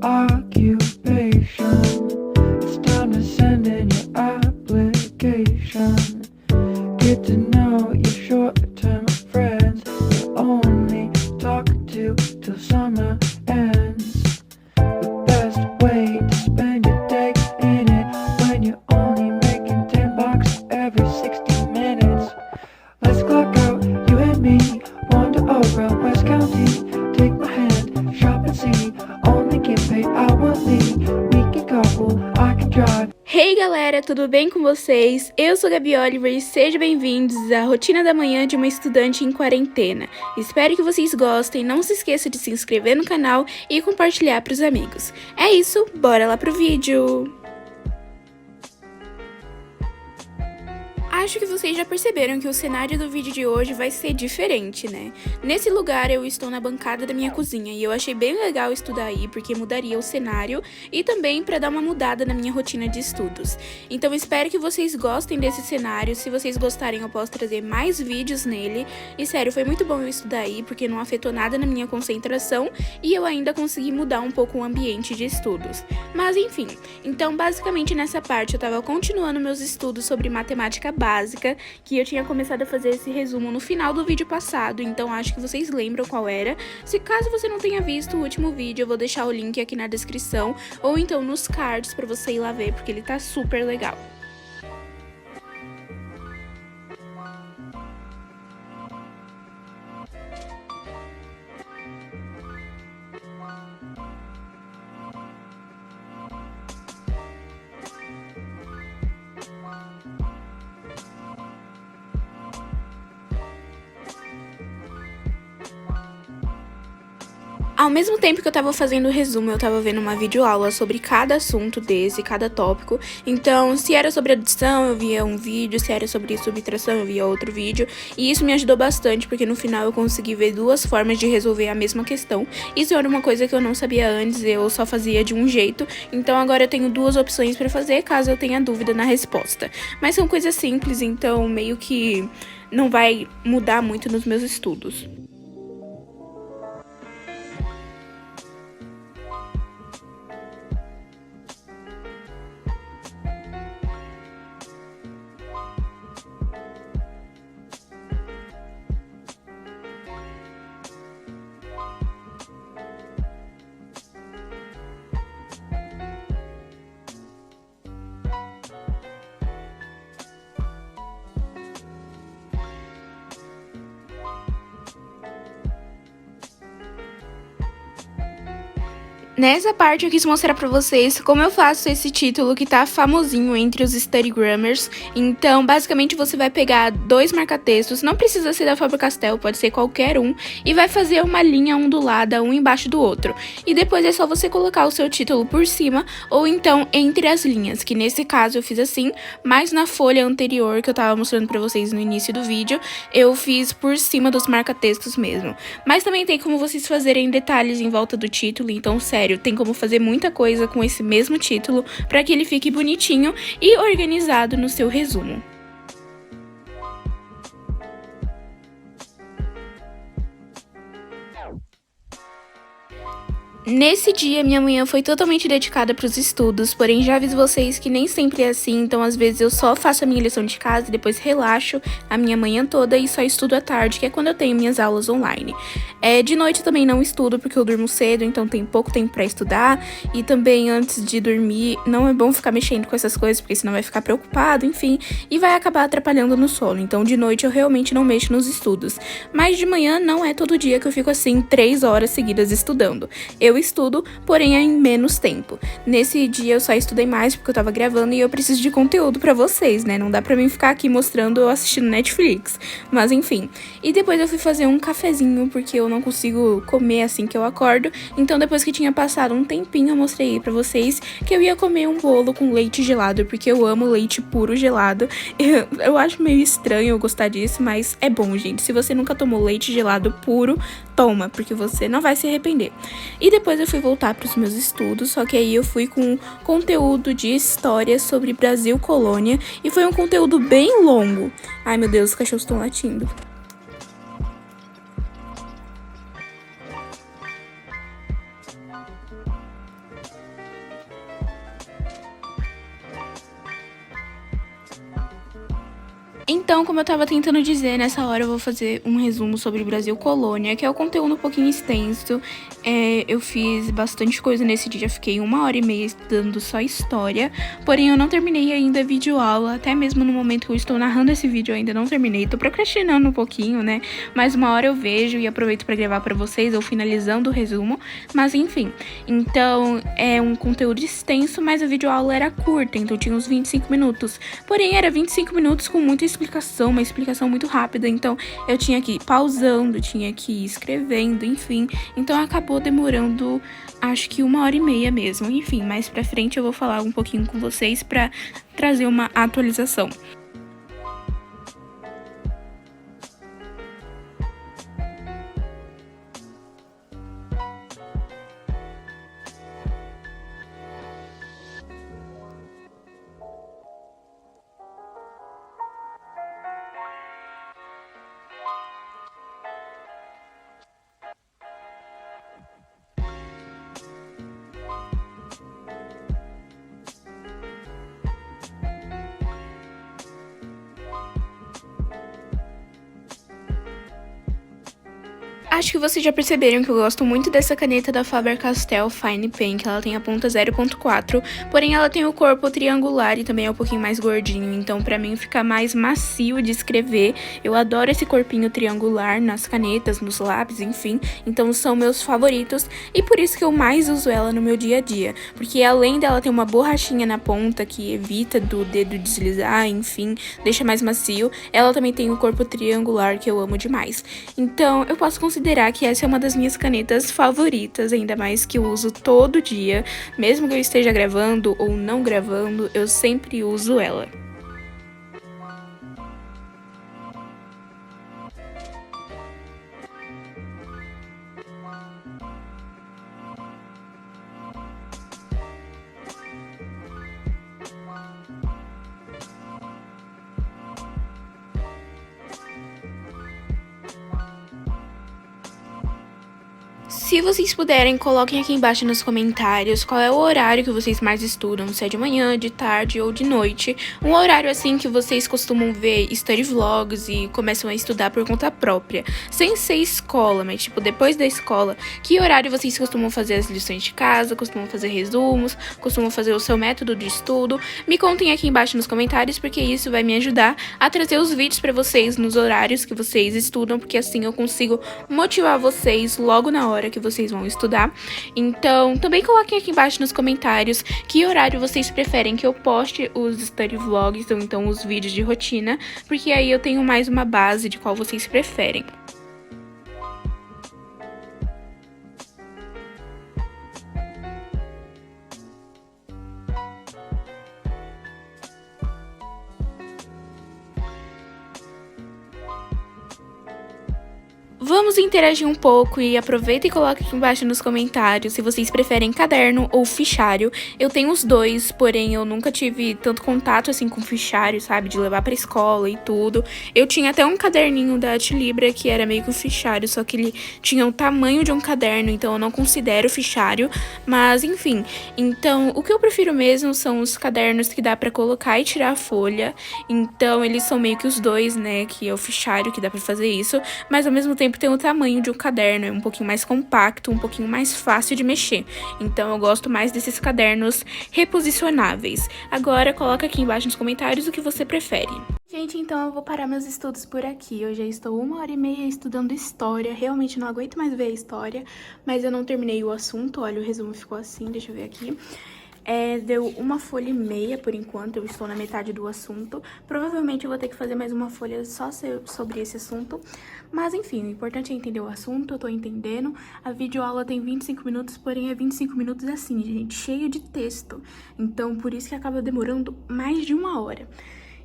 occupation. It's time to send in your application. Get to know your short-term friends you only talk to till summer ends. The best way to spend your day in it when you're only making $10 every 60 minutes. Let's clock out, you and me, wander over West County. Take my hand, shop and see, only get paid hourly. We can carpool, I can drive. Hey galera, tudo bem com vocês? Eu sou Gabi Oliver e sejam bem-vindos à rotina da manhã de uma estudante em quarentena. Espero que vocês gostem, não se esqueça de se inscrever no canal e compartilhar para os amigos. É isso, bora lá pro vídeo! Acho que vocês já perceberam que o cenário do vídeo de hoje vai ser diferente, né? Nesse lugar eu estou na bancada da minha cozinha e eu achei bem legal estudar aí porque mudaria o cenário e também para dar uma mudada na minha rotina de estudos. Então espero que vocês gostem desse cenário, se vocês gostarem eu posso trazer mais vídeos nele. E sério, foi muito bom eu estudar aí porque não afetou nada na minha concentração e eu ainda consegui mudar um pouco o ambiente de estudos. Mas enfim, então basicamente nessa parte eu tava continuando meus estudos sobre matemática básica, que eu tinha começado a fazer esse resumo no final do vídeo passado, então acho que vocês lembram qual era. Se caso você não tenha visto o último vídeo, eu vou deixar o link aqui na descrição, ou então nos cards pra você ir lá ver, porque ele tá super legal. Ao mesmo tempo que eu tava fazendo o resumo, eu tava vendo uma videoaula sobre cada assunto desse, cada tópico. Então, se era sobre adição, eu via um vídeo, se era sobre subtração, eu via outro vídeo. E isso me ajudou bastante, porque no final eu consegui ver duas formas de resolver a mesma questão. Isso era uma coisa que eu não sabia antes, eu só fazia de um jeito. Então agora eu tenho duas opções pra fazer, caso eu tenha dúvida na resposta. Mas são coisas simples, então meio que não vai mudar muito nos meus estudos. Nessa parte eu quis mostrar pra vocês como eu faço esse título que tá famosinho entre os Studygrammers. Então, basicamente, você vai pegar dois marca-textos, não precisa ser da Faber-Castell, pode ser qualquer um, e vai fazer uma linha ondulada, um embaixo do outro. E depois é só você colocar o seu título por cima, ou então entre as linhas, que nesse caso eu fiz assim, mas na folha anterior que eu tava mostrando pra vocês no início do vídeo, eu fiz por cima dos marca-textos mesmo. Mas também tem como vocês fazerem detalhes em volta do título, então, sério, tem como fazer muita coisa com esse mesmo título para que ele fique bonitinho e organizado no seu resumo. Nesse dia, minha manhã foi totalmente dedicada para os estudos, porém já aviso vocês que nem sempre é assim, então às vezes eu só faço a minha lição de casa e depois relaxo a minha manhã toda e só estudo à tarde, que é quando eu tenho minhas aulas online. De noite eu também não estudo porque eu durmo cedo, então tem pouco tempo para estudar, e também antes de dormir não é bom ficar mexendo com essas coisas, porque senão vai ficar preocupado, enfim, e vai acabar atrapalhando no sono, então de noite eu realmente não mexo nos estudos. Mas de manhã não é todo dia que eu fico assim 3 horas seguidas estudando. Eu estudo, porém é em menos tempo. Nesse dia eu só estudei mais porque eu tava gravando e eu preciso de conteúdo pra vocês, né? Não dá pra mim ficar aqui mostrando eu assistindo Netflix. Mas enfim. E depois eu fui fazer um cafezinho porque eu não consigo comer assim que eu acordo. Então depois que tinha passado um tempinho eu mostrei aí pra vocês que eu ia comer um bolo com leite gelado porque eu amo leite puro gelado. Eu acho meio estranho eu gostar disso, mas é bom, gente. Se você nunca tomou leite gelado puro, toma, porque você não vai se arrepender. E depois eu fui voltar para os meus estudos, só que aí eu fui com conteúdo de história sobre Brasil Colônia e foi um conteúdo bem longo. Ai meu Deus, os cachorros estão latindo. Então, como eu tava tentando dizer, nessa hora eu vou fazer um resumo sobre Brasil Colônia, que é um conteúdo um pouquinho extenso. Eu fiz bastante coisa nesse dia, fiquei 1h30 estudando só história, porém eu não terminei ainda a videoaula, até mesmo no momento que eu estou narrando esse vídeo eu ainda não terminei, tô procrastinando um pouquinho, né, mas uma hora eu vejo e aproveito pra gravar pra vocês, eu finalizando o resumo, mas enfim. Então, é um conteúdo extenso, mas a videoaula era curta, então tinha uns 25 minutos, porém era 25 minutos com muita explicação, uma explicação muito rápida, então eu tinha que ir pausando, tinha que ir escrevendo, enfim, então acabou demorando, acho que 1h30 mesmo, enfim, mais pra frente eu vou falar um pouquinho com vocês pra trazer uma atualização. Acho que vocês já perceberam que eu gosto muito dessa caneta da Faber-Castell Fine Pen, que ela tem a ponta 0.4, porém ela tem o corpo triangular e também é um pouquinho mais gordinho, então pra mim fica mais macio de escrever. Eu adoro esse corpinho triangular nas canetas, nos lápis, enfim, então são meus favoritos e por isso que eu mais uso ela no meu dia a dia, porque além dela ter uma borrachinha na ponta que evita do dedo deslizar, enfim, deixa mais macio, ela também tem o corpo triangular que eu amo demais. Então eu posso considerar que essa é uma das minhas canetas favoritas, ainda mais que eu uso todo dia, mesmo que eu esteja gravando ou não gravando, eu sempre uso ela. Se vocês puderem, coloquem aqui embaixo nos comentários qual é o horário que vocês mais estudam, se é de manhã, de tarde ou de noite. Um horário assim que vocês costumam ver study vlogs e começam a estudar por conta própria, sem ser escola, mas tipo depois da escola. Que horário vocês costumam fazer as lições de casa, costumam fazer resumos, costumam fazer o seu método de estudo? Me contem aqui embaixo nos comentários, porque isso vai me ajudar a trazer os vídeos pra vocês nos horários que vocês estudam, porque assim eu consigo motivar vocês logo na hora que vocês vão estudar. Então, também coloquem aqui embaixo nos comentários que horário vocês preferem que eu poste os study vlogs ou então os vídeos de rotina, porque aí eu tenho mais uma base de qual vocês preferem. Vamos interagir um pouco e aproveita e coloca aqui embaixo nos comentários se vocês preferem caderno ou fichário. Eu tenho os dois, porém eu nunca tive tanto contato assim com fichário, sabe? De levar pra escola e tudo. Eu tinha até um caderninho da Tilibra que era meio que um fichário, só que ele tinha o tamanho de um caderno, então eu não considero fichário. Mas enfim, então o que eu prefiro mesmo são os cadernos que dá pra colocar e tirar a folha. Então eles são meio que os dois, né? Que é o fichário que dá pra fazer isso, mas ao mesmo tempo tem o tamanho de um caderno, é um pouquinho mais compacto, um pouquinho mais fácil de mexer. Então eu gosto mais desses cadernos reposicionáveis. Agora coloca aqui embaixo nos comentários o que você prefere. Gente, então eu vou parar meus estudos por aqui. Eu já estou 1h30 estudando história, realmente não aguento mais ver a história, mas eu não terminei o assunto, olha, o resumo ficou assim, deixa eu ver aqui. Deu 1,5 folha por enquanto, eu estou na metade do assunto. Provavelmente eu vou ter que fazer mais uma folha só sobre esse assunto. Mas enfim, o importante é entender o assunto, eu tô entendendo. A videoaula tem 25 minutos, porém é 25 minutos assim, gente, cheio de texto. Então por isso que acaba demorando mais de 1 hora.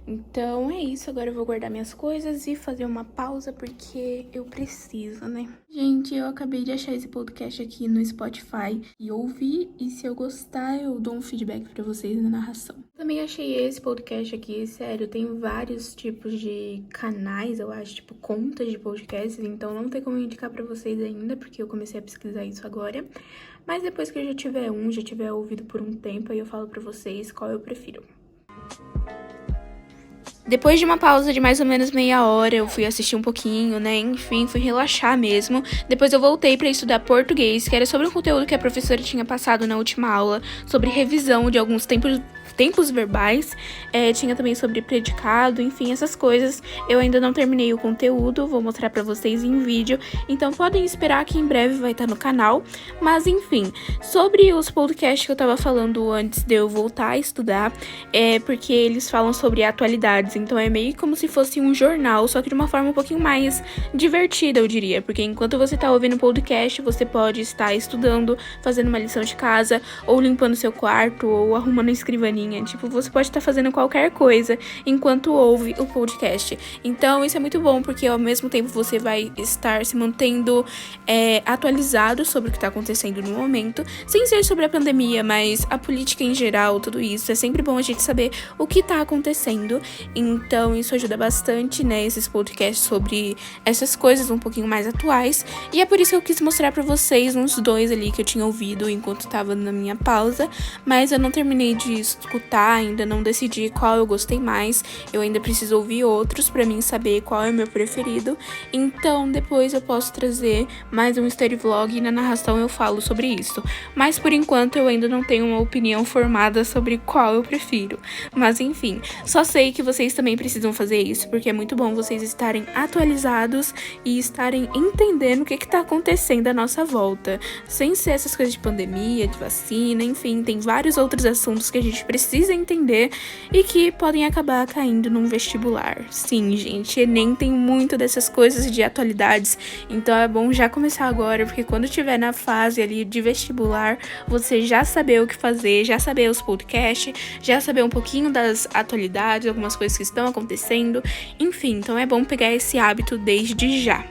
Então é isso, agora eu vou guardar minhas coisas e fazer uma pausa porque eu preciso, né? Gente, eu acabei de achar esse podcast aqui no Spotify e ouvi, e se eu gostar eu dou um feedback pra vocês na narração. Também achei esse podcast aqui, sério, tem vários tipos de canais, eu acho, tipo contas de podcasts, então não tem como indicar pra vocês ainda, porque eu comecei a pesquisar isso agora. Mas depois que eu já tiver ouvido por um tempo, aí eu falo pra vocês qual eu prefiro. Depois de uma pausa de mais ou menos meia hora, eu fui assistir um pouquinho, né? Enfim, fui relaxar mesmo. Depois eu voltei para estudar português, que era sobre um conteúdo que a professora tinha passado na última aula, sobre revisão de alguns tempos verbais, tinha também sobre predicado, enfim, essas coisas. Eu ainda não terminei o conteúdo, vou mostrar pra vocês em vídeo, então podem esperar que em breve vai estar no canal. Mas enfim, sobre os podcasts que eu tava falando antes de eu voltar a estudar, porque eles falam sobre atualidades, então é meio como se fosse um jornal, só que de uma forma um pouquinho mais divertida, eu diria, porque enquanto você tá ouvindo o podcast, você pode estar estudando, fazendo uma lição de casa, ou limpando seu quarto, ou arrumando a escrivaninha. Tipo, você pode estar fazendo qualquer coisa enquanto ouve o podcast. Então, isso é muito bom, porque ao mesmo tempo você vai estar se mantendo atualizado sobre o que está acontecendo no momento, sem ser sobre a pandemia, mas a política em geral, tudo isso. É sempre bom a gente saber o que está acontecendo. Então, isso ajuda bastante, né? Esses podcasts sobre essas coisas um pouquinho mais atuais. E é por isso que eu quis mostrar pra vocês uns dois ali que eu tinha ouvido enquanto estava na minha pausa, mas eu não terminei de escutar, ainda não decidi qual eu gostei mais, eu ainda preciso ouvir outros pra mim saber qual é o meu preferido, então depois eu posso trazer mais um study vlog e na narração eu falo sobre isso, mas por enquanto eu ainda não tenho uma opinião formada sobre qual eu prefiro, mas enfim, só sei que vocês também precisam fazer isso, porque é muito bom vocês estarem atualizados e estarem entendendo o que tá acontecendo à nossa volta, sem ser essas coisas de pandemia, de vacina, enfim, tem vários outros assuntos que a gente precisa entender e que podem acabar caindo num vestibular. Sim, gente, Enem tem muito dessas coisas de atualidades, então é bom já começar agora, porque quando estiver na fase ali de vestibular, você já saber o que fazer, já saber os podcasts, já saber um pouquinho das atualidades, algumas coisas que estão acontecendo, enfim, então é bom pegar esse hábito desde já.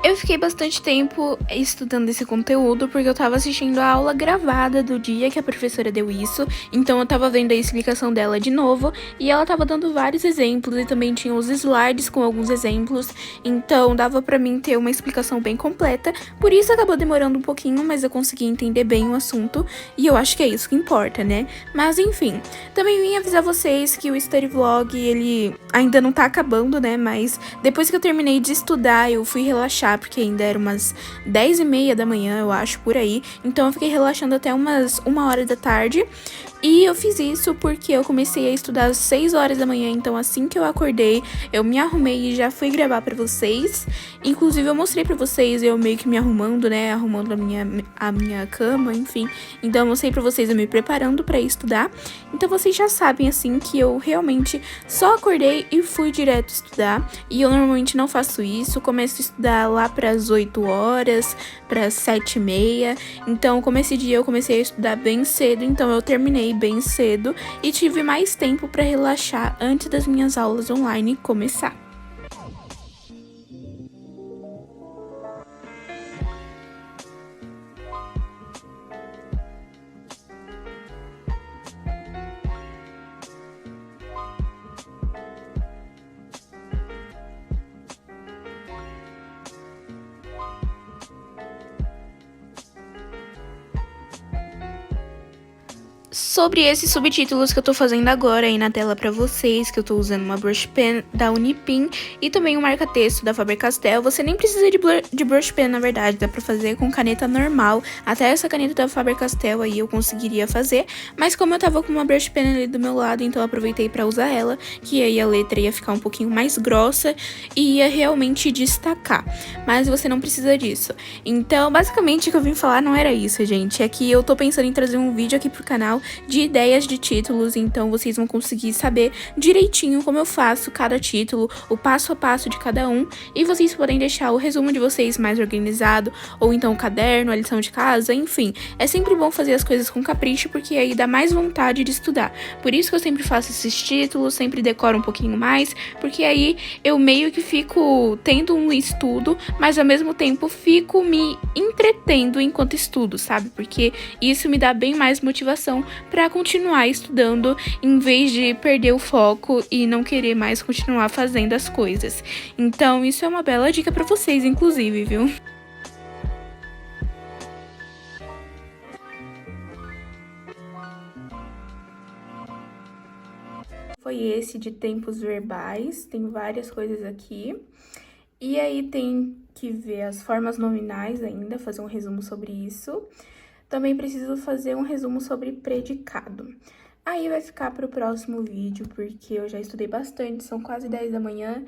Eu fiquei bastante tempo estudando esse conteúdo porque eu tava assistindo a aula gravada do dia que a professora deu isso, então eu tava vendo a explicação dela de novo e ela tava dando vários exemplos e também tinha os slides com alguns exemplos, então dava pra mim ter uma explicação bem completa, por isso acabou demorando um pouquinho, mas eu consegui entender bem o assunto e eu acho que é isso que importa, né? Mas enfim, também vim avisar vocês que o study vlog, ele ainda não tá acabando, né? Mas depois que eu terminei de estudar, eu fui relaxar, porque ainda era umas 10h30 da manhã, eu acho, por aí. Então eu fiquei relaxando até umas 1h da tarde. E eu fiz isso porque eu comecei a estudar às 6 horas da manhã, então assim que eu acordei, eu me arrumei e já fui gravar pra vocês. Inclusive eu mostrei pra vocês eu meio que me arrumando, né, arrumando a minha cama, enfim. Então eu mostrei pra vocês eu me preparando pra estudar. Então vocês já sabem, assim, que eu realmente só acordei e fui direto estudar. E eu normalmente não faço isso, começo a estudar lá pras 8 horas, pras 7h30. Então como esse dia eu comecei a estudar bem cedo, então eu terminei bem cedo e tive mais tempo para relaxar antes das minhas aulas online começar. Sobre esses subtítulos que eu tô fazendo agora aí na tela pra vocês, que eu tô usando uma brush pen da Unipin e também um marca-texto da Faber-Castell, você nem precisa de brush pen, na verdade, dá pra fazer com caneta normal, até essa caneta da Faber-Castell aí eu conseguiria fazer, mas como eu tava com uma brush pen ali do meu lado, então eu aproveitei pra usar ela, que aí a letra ia ficar um pouquinho mais grossa e ia realmente destacar, mas você não precisa disso. Então, basicamente, o que eu vim falar não era isso, gente, é que eu tô pensando em trazer um vídeo aqui pro canal de ideias de títulos, então vocês vão conseguir saber direitinho como eu faço cada título, o passo a passo de cada um, e vocês podem deixar o resumo de vocês mais organizado, ou então o caderno, a lição de casa, enfim. É sempre bom fazer as coisas com capricho, porque aí dá mais vontade de estudar. Por isso que eu sempre faço esses títulos, sempre decoro um pouquinho mais, porque aí eu meio que fico tendo um estudo, mas ao mesmo tempo fico me entretendo enquanto estudo, sabe? Porque isso me dá bem mais motivação para continuar estudando, em vez de perder o foco e não querer mais continuar fazendo as coisas. Então, isso é uma bela dica para vocês, inclusive, viu? Foi esse de tempos verbais, tem várias coisas aqui. E aí tem que ver as formas nominais ainda, fazer um resumo sobre isso. Também preciso fazer um resumo sobre predicado. Aí vai ficar para o próximo vídeo, porque eu já estudei bastante, são quase 10 da manhã.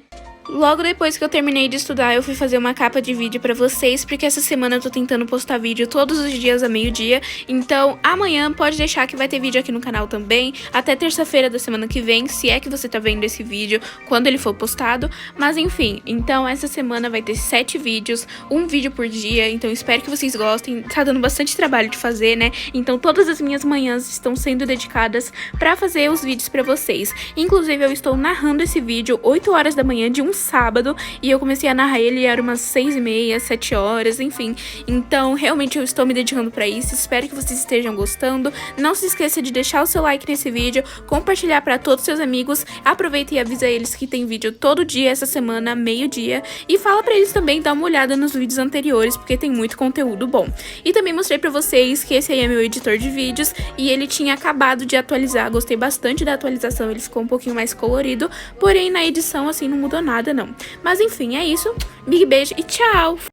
Logo depois que eu terminei de estudar, eu fui fazer uma capa de vídeo pra vocês, porque essa semana eu tô tentando postar vídeo todos os dias a meio-dia. Então, amanhã pode deixar que vai ter vídeo aqui no canal também, até terça-feira da semana que vem, se é que você tá vendo esse vídeo quando ele for postado. Mas enfim, então essa semana vai ter 7 vídeos, um vídeo por dia, então espero que vocês gostem. Tá dando bastante trabalho de fazer, né? Então todas as minhas manhãs estão sendo dedicadas pra fazer os vídeos pra vocês. Inclusive, eu estou narrando esse vídeo 8 horas da manhã de um sábado, e eu comecei a narrar ele, era umas 6h30, 7 horas, enfim. Então, realmente eu estou me dedicando pra isso, espero que vocês estejam gostando. Não se esqueça de deixar o seu like nesse vídeo, compartilhar pra todos os seus amigos, aproveita e avisa eles que tem vídeo todo dia essa semana, meio-dia, e fala pra eles também dar uma olhada nos vídeos anteriores, porque tem muito conteúdo bom. E também mostrei pra vocês que esse aí é meu editor de vídeos, e ele tinha acabado de atualizar, gostei bastante da atualização, ele ficou um pouquinho mais colorido, porém na edição assim não mudou nada não. Mas enfim, é isso. Big beijo e tchau!